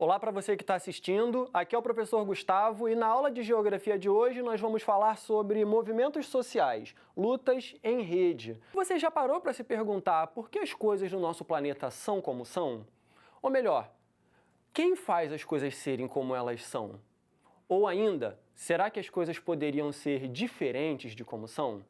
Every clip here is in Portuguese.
Olá para você que está assistindo, aqui é o professor Gustavo e na aula de Geografia de hoje nós vamos falar sobre movimentos sociais, lutas em rede. Você já parou para se perguntar por que as coisas no nosso planeta são como são? Ou melhor, quem faz as coisas serem como elas são? Ou ainda, será que as coisas poderiam ser diferentes de como são?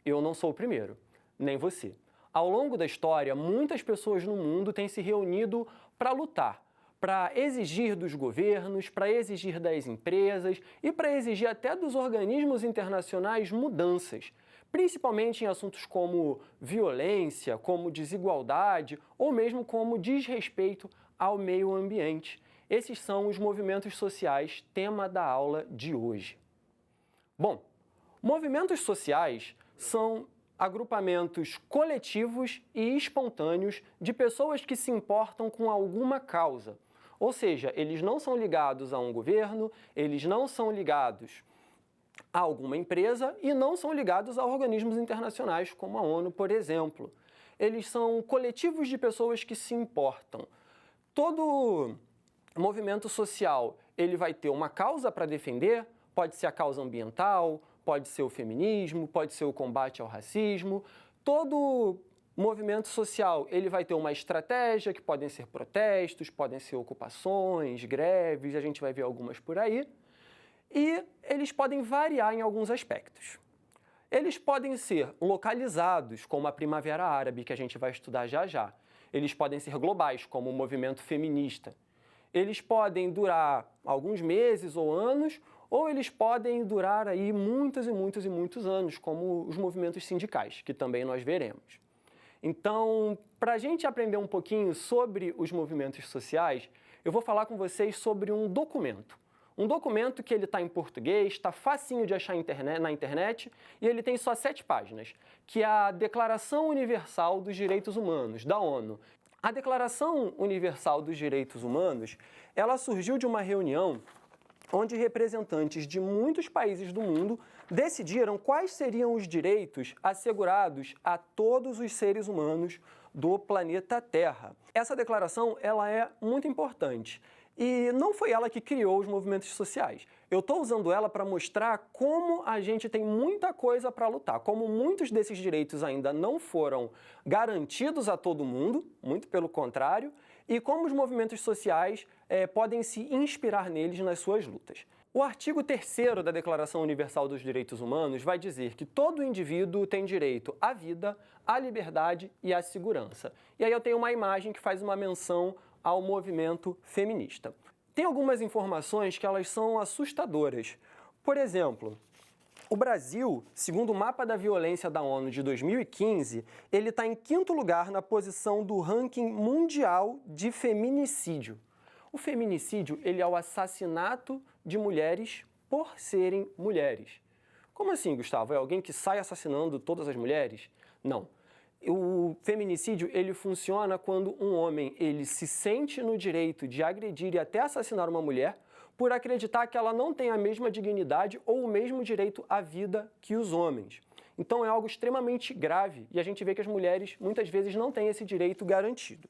Eu não sou o primeiro, nem você. Ao longo da história, muitas pessoas no mundo têm se reunido para lutar, para exigir dos governos, para exigir das empresas e para exigir até dos organismos internacionais mudanças, principalmente em assuntos como violência, como desigualdade ou mesmo como desrespeito ao meio ambiente. Esses são os movimentos sociais, tema da aula de hoje. Bom, movimentos sociais são agrupamentos coletivos e espontâneos de pessoas que se importam com alguma causa. Ou seja, eles não são ligados a um governo, eles não são ligados a alguma empresa e não são ligados a organismos internacionais como a ONU, por exemplo. Eles são coletivos de pessoas que se importam. Todo movimento social, ele vai ter uma causa para defender, pode ser a causa ambiental, pode ser o feminismo, pode ser o combate ao racismo. Todo movimento social, ele vai ter uma estratégia, que podem ser protestos, podem ser ocupações, greves, a gente vai ver algumas por aí. E eles podem variar em alguns aspectos. Eles podem ser localizados, como a Primavera Árabe, que a gente vai estudar já já. Eles podem ser globais, como o movimento feminista. Eles podem durar alguns meses ou anos, ou eles podem durar aí muitos e muitos e muitos anos, como os movimentos sindicais, que também nós veremos. Então, para a gente aprender um pouquinho sobre os movimentos sociais, eu vou falar com vocês sobre um documento. Um documento que ele está em português, está facinho de achar na internet e ele tem só 7 páginas, que é a Declaração Universal dos Direitos Humanos, da ONU. A Declaração Universal dos Direitos Humanos, ela surgiu de uma reunião onde representantes de muitos países do mundo decidiram quais seriam os direitos assegurados a todos os seres humanos do planeta Terra. Essa declaração, ela é muito importante. E não foi ela que criou os movimentos sociais. Eu estou usando ela para mostrar como a gente tem muita coisa para lutar, como muitos desses direitos ainda não foram garantidos a todo mundo, muito pelo contrário, e como os movimentos sociais podem se inspirar neles nas suas lutas. O artigo 3º da Declaração Universal dos Direitos Humanos vai dizer que todo indivíduo tem direito à vida, à liberdade e à segurança. E aí eu tenho uma imagem que faz uma menção ao movimento feminista. Tem algumas informações que elas são assustadoras. Por exemplo, o Brasil, segundo o Mapa da Violência da ONU de 2015, ele está em 5º lugar na posição do ranking mundial de feminicídio. O feminicídio, ele é o assassinato de mulheres por serem mulheres. Como assim, Gustavo? É alguém que sai assassinando todas as mulheres? Não. O feminicídio, ele funciona quando um homem ele se sente no direito de agredir e até assassinar uma mulher por acreditar que ela não tem a mesma dignidade ou o mesmo direito à vida que os homens. Então é algo extremamente grave e a gente vê que as mulheres muitas vezes não têm esse direito garantido.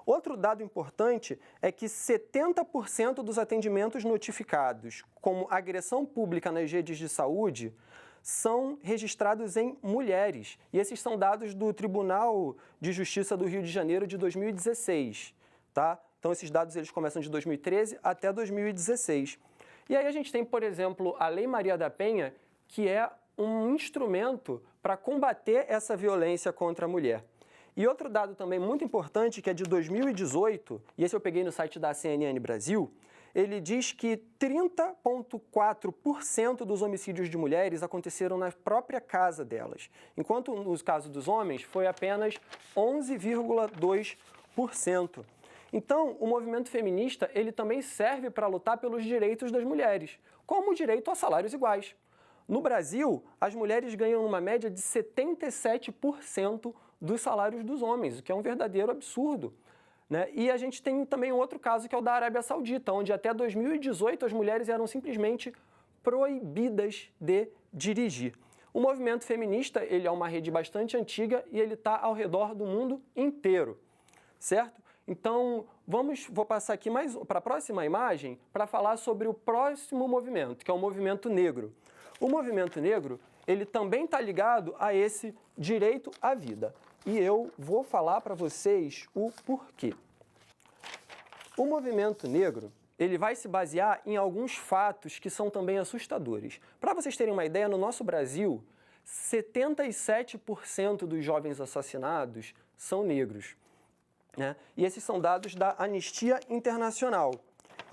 Outro dado importante é que 70% dos atendimentos notificados como agressão pública nas redes de saúde são registrados em mulheres. E esses são dados do Tribunal de Justiça do Rio de Janeiro de 2016, tá? Então esses dados eles começam de 2013 até 2016. E aí a gente tem, por exemplo, a Lei Maria da Penha, que é um instrumento para combater essa violência contra a mulher. E outro dado também muito importante, que é de 2018, e esse eu peguei no site da CNN Brasil, ele diz que 30,4% dos homicídios de mulheres aconteceram na própria casa delas, enquanto no caso dos homens foi apenas 11,2%. Então, o movimento feminista ele também serve para lutar pelos direitos das mulheres, como o direito a salários iguais. No Brasil, as mulheres ganham uma média de 77% dos salários dos homens, o que é um verdadeiro absurdo. Né? E a gente tem também um outro caso que é o da Arábia Saudita, onde até 2018 as mulheres eram simplesmente proibidas de dirigir. O movimento feminista ele é uma rede bastante antiga e ele está ao redor do mundo inteiro, certo? Então, vou passar aqui para a próxima imagem para falar sobre o próximo movimento, que é o movimento negro. O movimento negro, ele também está ligado a esse direito à vida. E eu vou falar para vocês o porquê. O movimento negro, ele vai se basear em alguns fatos que são também assustadores. Para vocês terem uma ideia, no nosso Brasil, 77% dos jovens assassinados são negros, né? E esses são dados da Anistia Internacional.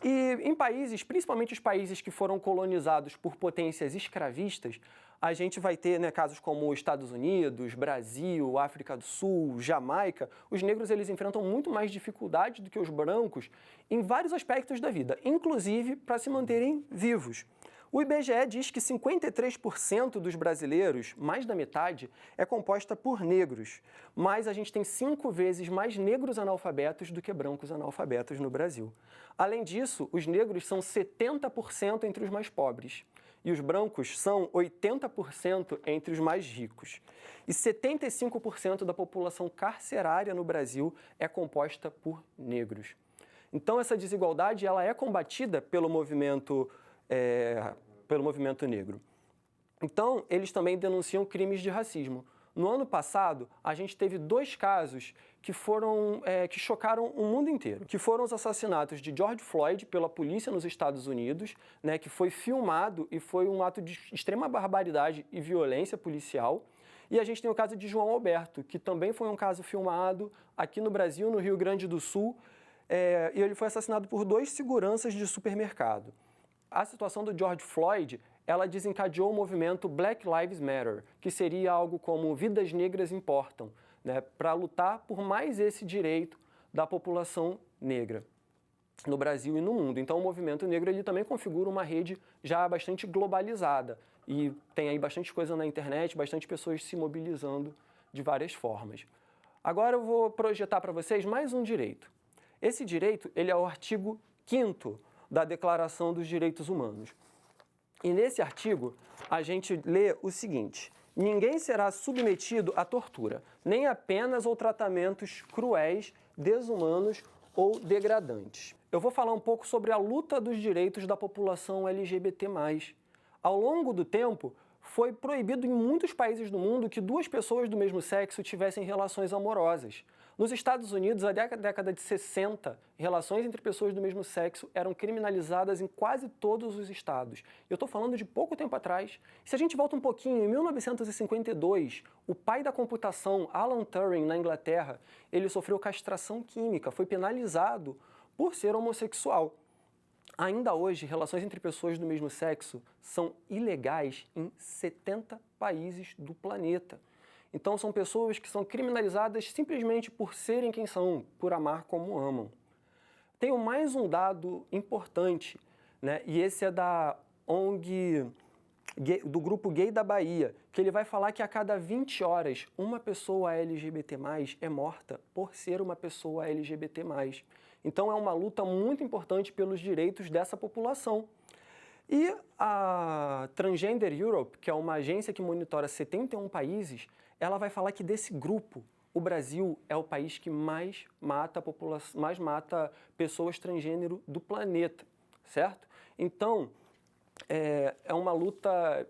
E em países, principalmente os países que foram colonizados por potências escravistas, a gente vai ter, né, casos como Estados Unidos, Brasil, África do Sul, Jamaica. Os negros eles enfrentam muito mais dificuldade do que os brancos em vários aspectos da vida, inclusive para se manterem vivos. O IBGE diz que 53% dos brasileiros, mais da metade, é composta por negros, mas a gente tem 5 vezes mais negros analfabetos do que brancos analfabetos no Brasil. Além disso, os negros são 70% entre os mais pobres e os brancos são 80% entre os mais ricos. E 75% da população carcerária no Brasil é composta por negros. Então, essa desigualdade ela é combatida pelo movimento negro. Então, eles também denunciam crimes de racismo. No ano passado, a gente teve 2 casos que chocaram o mundo inteiro, que foram os assassinatos de George Floyd pela polícia nos Estados Unidos, né, que foi filmado e foi um ato de extrema barbaridade e violência policial. E a gente tem o caso de João Alberto, que também foi um caso filmado aqui no Brasil, no Rio Grande do Sul, e ele foi assassinado por 2 seguranças de supermercado. A situação do George Floyd, ela desencadeou o movimento Black Lives Matter, que seria algo como vidas negras importam, né, para lutar por mais esse direito da população negra no Brasil e no mundo. Então, o movimento negro ele também configura uma rede já bastante globalizada e tem aí bastante coisa na internet, bastante pessoas se mobilizando de várias formas. Agora eu vou projetar para vocês mais um direito. Esse direito ele é o artigo 5º da Declaração dos Direitos Humanos. E nesse artigo, a gente lê o seguinte: ninguém será submetido à tortura, nem a penas ou tratamentos cruéis, desumanos ou degradantes. Eu vou falar um pouco sobre a luta dos direitos da população LGBT+. Ao longo do tempo, foi proibido em muitos países do mundo que 2 pessoas do mesmo sexo tivessem relações amorosas. Nos Estados Unidos, na década de 60, relações entre pessoas do mesmo sexo eram criminalizadas em quase todos os estados. Eu estou falando de pouco tempo atrás. Se a gente volta um pouquinho, em 1952, o pai da computação, Alan Turing, na Inglaterra, ele sofreu castração química, foi penalizado por ser homossexual. Ainda hoje, relações entre pessoas do mesmo sexo são ilegais em 70 países do planeta. Então, são pessoas que são criminalizadas simplesmente por serem quem são, por amar como amam. Tenho mais um dado importante, né? E esse é da ONG, do Grupo Gay da Bahia, que ele vai falar que a cada 20 horas, uma pessoa LGBT+, é morta por ser uma pessoa LGBT+. Então, é uma luta muito importante pelos direitos dessa população. E a Transgender Europe, que é uma agência que monitora 71 países, ela vai falar que desse grupo, o Brasil é o país que mais mata pessoas transgênero do planeta, certo? Então, é uma luta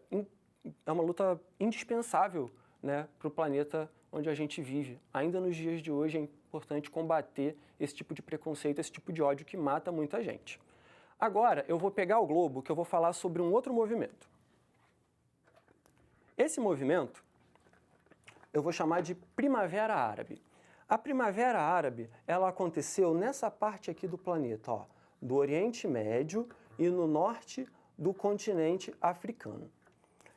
indispensável, né, para o planeta onde a gente vive. Ainda nos dias de hoje é importante combater esse tipo de preconceito, esse tipo de ódio que mata muita gente. Agora, eu vou pegar o globo, que eu vou falar sobre um outro movimento. Esse movimento eu vou chamar de Primavera Árabe. A Primavera Árabe, ela aconteceu nessa parte aqui do planeta, ó, do Oriente Médio e no norte do continente africano.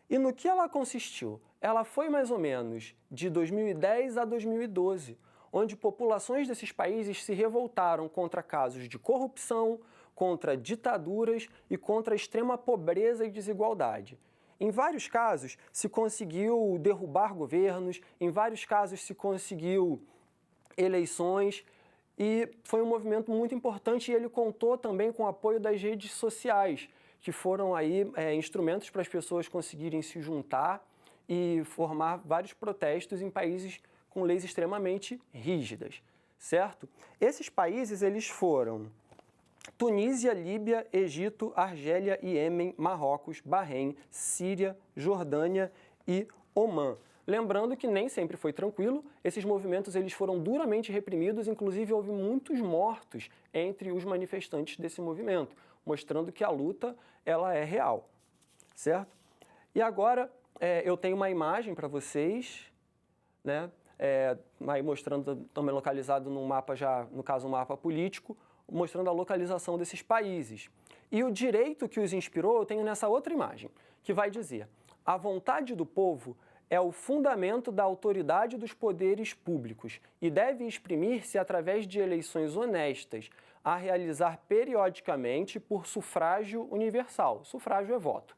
E no que ela consistiu? Ela foi mais ou menos de 2010 a 2012, onde populações desses países se revoltaram contra casos de corrupção, contra ditaduras e contra a extrema pobreza e desigualdade. Em vários casos, se conseguiu derrubar governos, em vários casos se conseguiu eleições, e foi um movimento muito importante e ele contou também com o apoio das redes sociais, que foram aí instrumentos para as pessoas conseguirem se juntar e formar vários protestos em países com leis extremamente rígidas, certo? Esses países, eles foram Tunísia, Líbia, Egito, Argélia, Iêmen, Marrocos, Bahrein, Síria, Jordânia e Omã. Lembrando que nem sempre foi tranquilo, esses movimentos eles foram duramente reprimidos, inclusive houve muitos mortos entre os manifestantes desse movimento, mostrando que a luta ela é real, certo? E agora eu tenho uma imagem para vocês, né? Aí mostrando também localizado num mapa no caso um mapa político, mostrando a localização desses países. E o direito que os inspirou eu tenho nessa outra imagem, que vai dizer: a vontade do povo é o fundamento da autoridade dos poderes públicos e deve exprimir-se através de eleições honestas, a realizar periodicamente por sufrágio universal. Sufrágio é voto.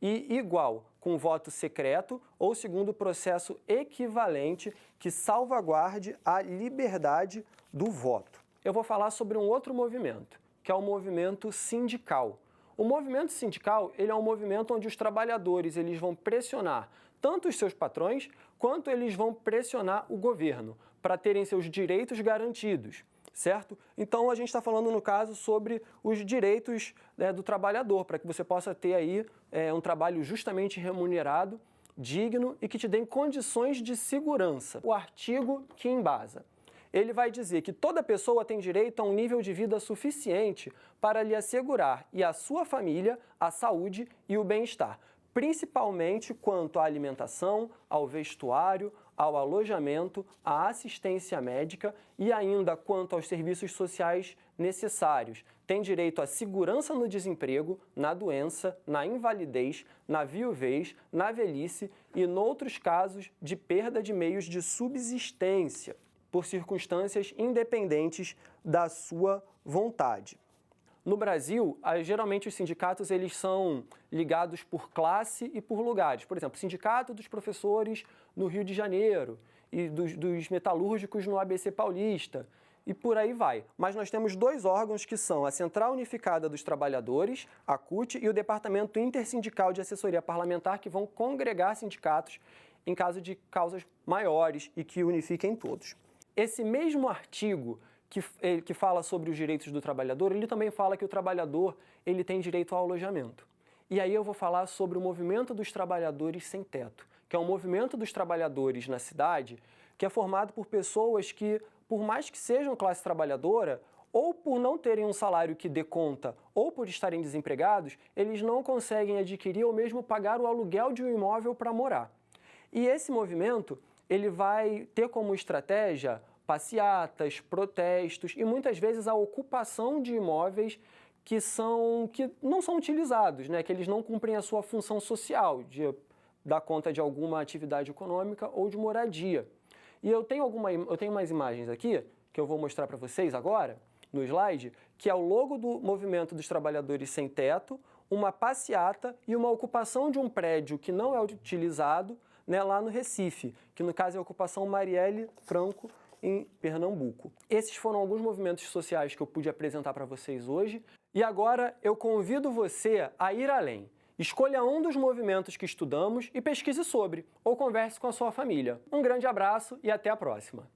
E igual, com voto secreto ou segundo processo equivalente que salvaguarde a liberdade do voto. Eu vou falar sobre um outro movimento, que é o movimento sindical. O movimento sindical ele é um movimento onde os trabalhadores eles vão pressionar tanto os seus patrões, quanto eles vão pressionar o governo para terem seus direitos garantidos, certo? Então, a gente está falando, no caso, sobre os direitos do trabalhador, para que você possa ter aí um trabalho justamente remunerado, digno e que te dê condições de segurança. O artigo que embasa. Ele vai dizer que toda pessoa tem direito a um nível de vida suficiente para lhe assegurar e à sua família a saúde e o bem-estar, principalmente quanto à alimentação, ao vestuário, ao alojamento, à assistência médica e ainda quanto aos serviços sociais necessários. Tem direito à segurança no desemprego, na doença, na invalidez, na viuvez, na velhice e noutros casos de perda de meios de subsistência, por circunstâncias independentes da sua vontade. No Brasil, geralmente os sindicatos eles são ligados por classe e por lugares. Por exemplo, o Sindicato dos Professores no Rio de Janeiro e dos metalúrgicos no ABC Paulista e por aí vai. Mas nós temos dois órgãos que são a Central Unificada dos Trabalhadores, a CUT, e o Departamento Intersindical de Assessoria Parlamentar, que vão congregar sindicatos em caso de causas maiores e que unifiquem todos. Esse mesmo artigo que fala sobre os direitos do trabalhador, ele também fala que o trabalhador ele tem direito ao alojamento. E aí eu vou falar sobre o movimento dos trabalhadores sem teto, que é um movimento dos trabalhadores na cidade que é formado por pessoas que, por mais que sejam classe trabalhadora, ou por não terem um salário que dê conta, ou por estarem desempregados, eles não conseguem adquirir ou mesmo pagar o aluguel de um imóvel para morar. E esse movimento ele vai ter como estratégia passeatas, protestos e muitas vezes a ocupação de imóveis que não são utilizados, né? Que eles não cumprem a sua função social, de dar conta de alguma atividade econômica ou de moradia. E eu tenho umas imagens aqui, que eu vou mostrar para vocês agora, no slide, que é o logo do Movimento dos Trabalhadores Sem Teto, uma passeata e uma ocupação de um prédio que não é utilizado, né, lá no Recife, que no caso é a ocupação Marielle Franco, em Pernambuco. Esses foram alguns movimentos sociais que eu pude apresentar para vocês hoje. E agora eu convido você a ir além. Escolha um dos movimentos que estudamos e pesquise sobre, ou converse com a sua família. Um grande abraço e até a próxima!